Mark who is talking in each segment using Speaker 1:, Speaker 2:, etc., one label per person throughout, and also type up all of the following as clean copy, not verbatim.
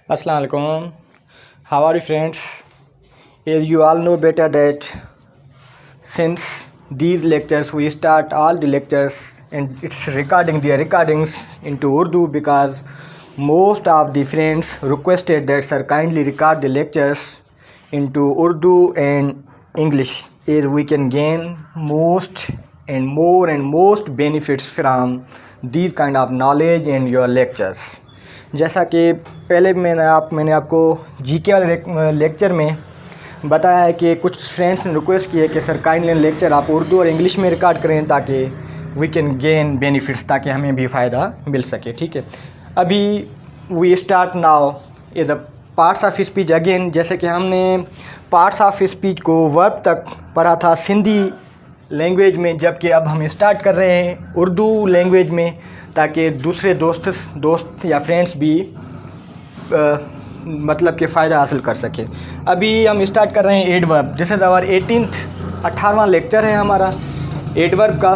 Speaker 1: Assalamu alaikum. How are you, friends? As you all know better that since these lectures we start all the lectures and it's recording their recordings into Urdu because most of the friends requested that sir kindly record the lectures into Urdu and English as we can gain most benefits from these kind of knowledge in your lectures. जैसा कि पहले मैंने आपको GK वाले lecture में बताया है कि कुछ फ्रेंड्स ने रिक्वेस्ट की है कि सर काइंडली लेक्चर आप उर्दू और इंग्लिश में रिकॉर्ड करें ताकि वी कैन गेन बेनिफिट्स, ताकि हमें भी फ़ायदा मिल सके। ठीक है, अभी we start now is a parts of speech again. जैसे कि हमने पार्ट्स ऑफ स्पीच को वर्ब तक पढ़ा था सिंधी लैंग्वेज में, जबकि अब हम स्टार्ट कर रहे हैं उर्दू लैंग्वेज में ताकि दूसरे दोस्त या फ्रेंड्स भी मतलब कि फ़ायदा हासिल कर सके। अभी हम स्टार्ट कर रहे हैं एडवर्ब। दिस इज़ आवर 18वां लेक्चर है हमारा एडवर्ब का।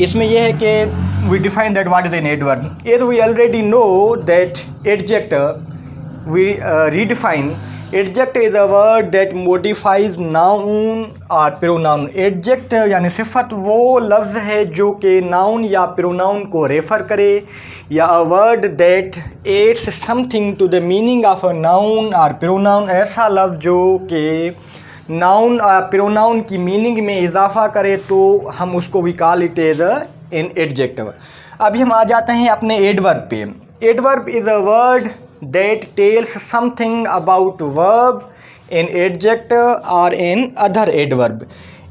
Speaker 1: इसमें यह है कि we define that what is an adverb. As we already know that adjective we redefine adjective is a word that modifies noun और प्रोनाउन। एडजेक्टिव यानी सिफत वो लफ्ज़ है जो कि नाउन या प्रोनाउन को रेफ़र करे, या a word that adds something to the meaning of a noun और प्रोनाउन। ऐसा लफ्ज़ जो कि नाउन और प्रोनाउन की मीनिंग में इजाफा करे तो हम उसको we call it as an adjective. अभी हम आ जाते हैं अपने एडवर्ब पे। Adverb is a word that tells something about verb, an adjective or an other adverb.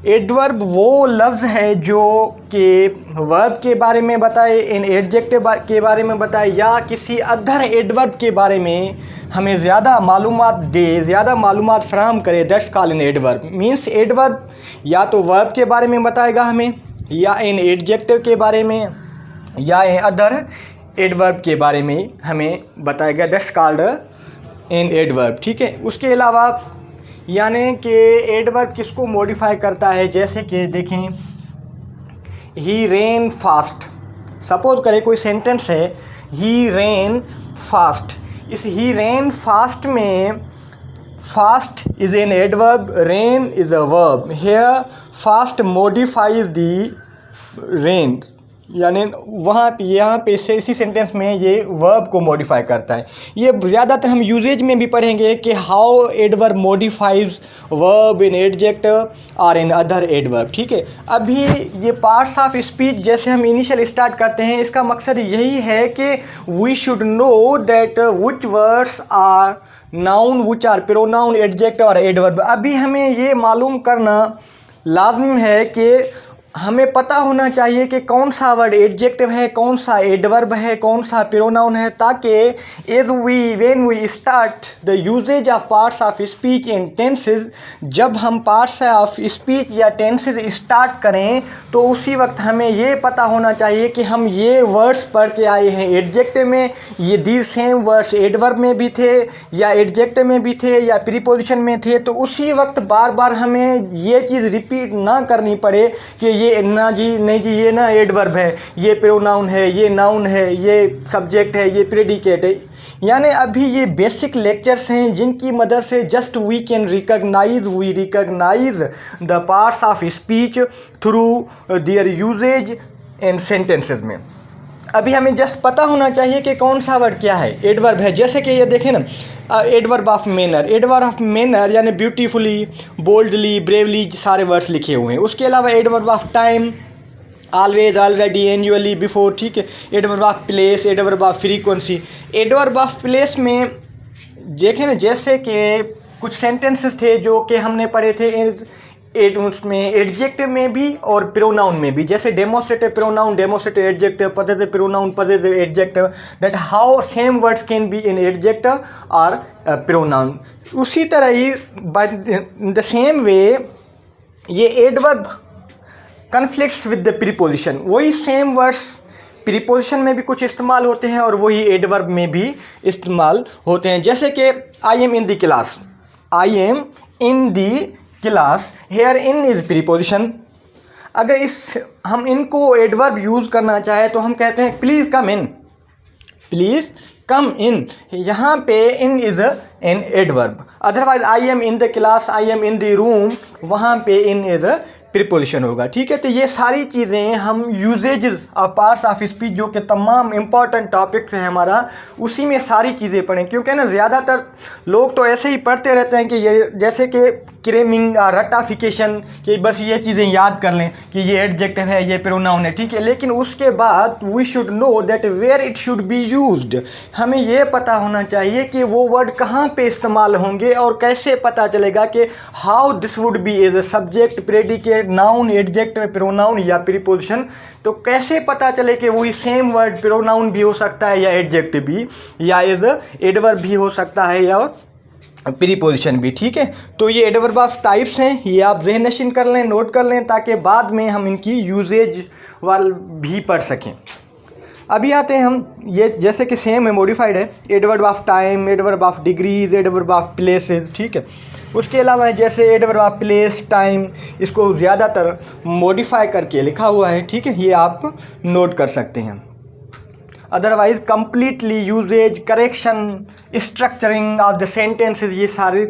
Speaker 1: Adverb वो लफ्ज़ है जो कि वर्ब के बारे में बताए, इन एडजेक्टिव के बारे में बताए, या किसी अदर एडवर्ब के बारे में हमें ज़्यादा मालूमात दे, ज़्यादा मालूमात फराहम करे। That's called an adverb. Means adverb या तो वर्ब के बारे में बताएगा हमें, या इन एडजेक्टिव के बारे में, या इन अदर एडवर्ब के बारे में हमें बताएगा। That's called an adverb. ठीक है, उसके अलावा यानी कि एडवर्ब किसको मॉडिफाई करता है, जैसे कि देखें ही रेन फास्ट। सपोज करें कोई सेंटेंस है ही रेन फास्ट। इस ही रेन फास्ट में fast is an adverb, ran is a verb. Here fast modifies the ran, यानी यहाँ पे इसी सेंटेंस में ये वर्ब को मॉडिफाई करता है। ये ज़्यादातर हम यूजेज में भी पढ़ेंगे कि how adverb modifies verb in adjective और इन अदर एडवर्ब। ठीक है, अभी ये पार्ट्स ऑफ स्पीच जैसे हम इनिशियल स्टार्ट करते हैं, इसका मकसद यही है कि we should know that which words are noun, which are pronoun, adjective और एडवर्ब। अभी हमें ये मालूम करना लाज़िम है कि हमें पता होना चाहिए कि कौन सा वर्ड एडजेक्टिव है, कौन सा एडवर्ब है, कौन सा प्रोनाउन है, ताकि when we start the usages of parts of speech and tenses, जब हम पार्ट्स ऑफ स्पीच या टेंसेस स्टार्ट करें तो उसी वक्त हमें ये पता होना चाहिए कि हम ये वर्ड्स पढ़ के आए हैं एडजेक्टिव में, ये दीज सेम वर्ड्स एडवर्ब में भी थे, या एडजेक्टिव में भी थे, या प्रीपोजिशन में थे। तो उसी वक्त बार बार हमें ये चीज़ रिपीट ना करनी पड़े कि ये ना जी, नहीं जी, ये ना एडवर्ब है, ये प्रोनाउन है, ये नाउन है, ये सब्जेक्ट है, ये प्रेडिकेट है। यानी अभी ये बेसिक लेक्चर्स हैं जिनकी मदद से just we recognize the parts of speech through their usages and sentences में। अभी हमें जस्ट पता होना चाहिए कि कौन सा वर्ड क्या है, एडवर्ब है। जैसे कि ये देखें ना, adverb of manner. Adverb of manner यानी ब्यूटीफुली, बोल्डली, ब्रेवली, सारे वर्ड्स लिखे हुए हैं। उसके अलावा adverb of time, always, already, annually, before. ठीक है, adverb of place, adverb of frequency. Adverb of place में देखें ना, जैसे कि कुछ सेंटेंसेस थे जो कि हमने पढ़े थे उसमें एडजेक्टिव में भी और प्रोनाउन में भी, जैसे demonstrative pronoun, demonstrative adjective, positive pronoun, positive adjective, that how same words can be in adjective और प्रोनाउन। उसी तरह ही इन द सेम वे ये adverb conflicts with the preposition. वही सेम वर्ड्स प्रीपोजिशन में भी कुछ इस्तेमाल होते हैं और वही एडवर्ब में भी इस्तेमाल होते हैं। जैसे कि आई am in the class, I am in the class, here in is preposition. अगर हम इनको एडवर्ब यूज़ करना चाहे तो हम कहते हैं please come in, please come in, यहाँ पे in is an adverb. Otherwise I am in the class, I am in the room, वहाँ पे इन इज़ प्रीपोजिशन होगा। ठीक है, तो ये सारी चीज़ें हम usages of parts of speech जो कि तमाम इंपॉर्टेंट टॉपिक्स हैं हमारा, उसी में सारी चीज़ें पढ़ें। क्योंकि ना ज़्यादातर लोग तो ऐसे ही पढ़ते रहते हैं कि ये जैसे कि क्रेमिंग रटाफिकेशन, कि बस ये चीज़ें याद कर लें कि ये एडजेक्टिव है, ये प्रोनाउन है। ठीक है, लेकिन उसके बाद we should know that where it should be used. हमें ये पता होना चाहिए कि वो वर्ड कहाँ पे इस्तेमाल होंगे, और कैसे पता चलेगा कि how this would be as a subject, predicate, noun, adjective, pronoun या प्रीपोजिशन। तो कैसे पता चले कि वही सेम वर्ड प्रोनाउन भी हो सकता है या एडजेक्टिव भी, या एज अ एडवर्ब भी हो सकता है, या प्रीपोजिशन भी। ठीक है, तो ये एडवर्ब ऑफ टाइप्स हैं, ये आप ज़हन नशीन कर लें, नोट कर लें, ताकि बाद में हम इनकी यूजेज वाल भी पढ़ सकें। अभी आते हैं हम, ये जैसे कि सेम है, मॉडिफाइड है, adverb of time, adverb of degrees, adverb of places. ठीक है, उसके अलावा जैसे एडवर्ब ऑफ प्लेस, टाइम, इसको ज़्यादातर मॉडिफाई करके लिखा हुआ है। ठीक है, ये आप नोट कर सकते हैं। Otherwise completely usages, correction, structuring of the sentences, ये सारी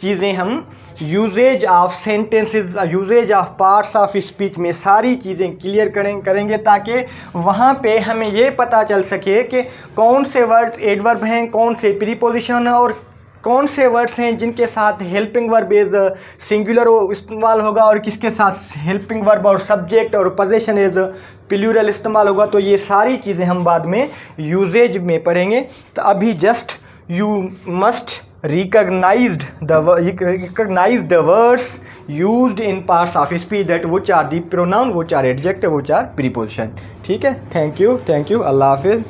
Speaker 1: चीज़ें हम usages of sentences, usages of parts of speech में सारी चीज़ें क्लियर करेंगे, ताकि वहाँ पे हमें ये पता चल सके कि कौन से वर्ड एडवर्ब हैं, कौन से प्रीपोजिशन है, और कौन से वर्ड्स हैं जिनके साथ हेल्पिंग वर्ब एज सिंगुलर इस्तेमाल होगा, और किसके साथ हेल्पिंग वर्ब और सब्जेक्ट और पोजीशन एज प्लूरल इस्तेमाल होगा। तो ये सारी चीज़ें हम बाद में यूजेज में पढ़ेंगे। तो अभी just you must recognize the words used in parts of speech that which are the pronoun, which are adjective, which are preposition. ठीक है, थैंक यू, अल्लाह हाफिज़।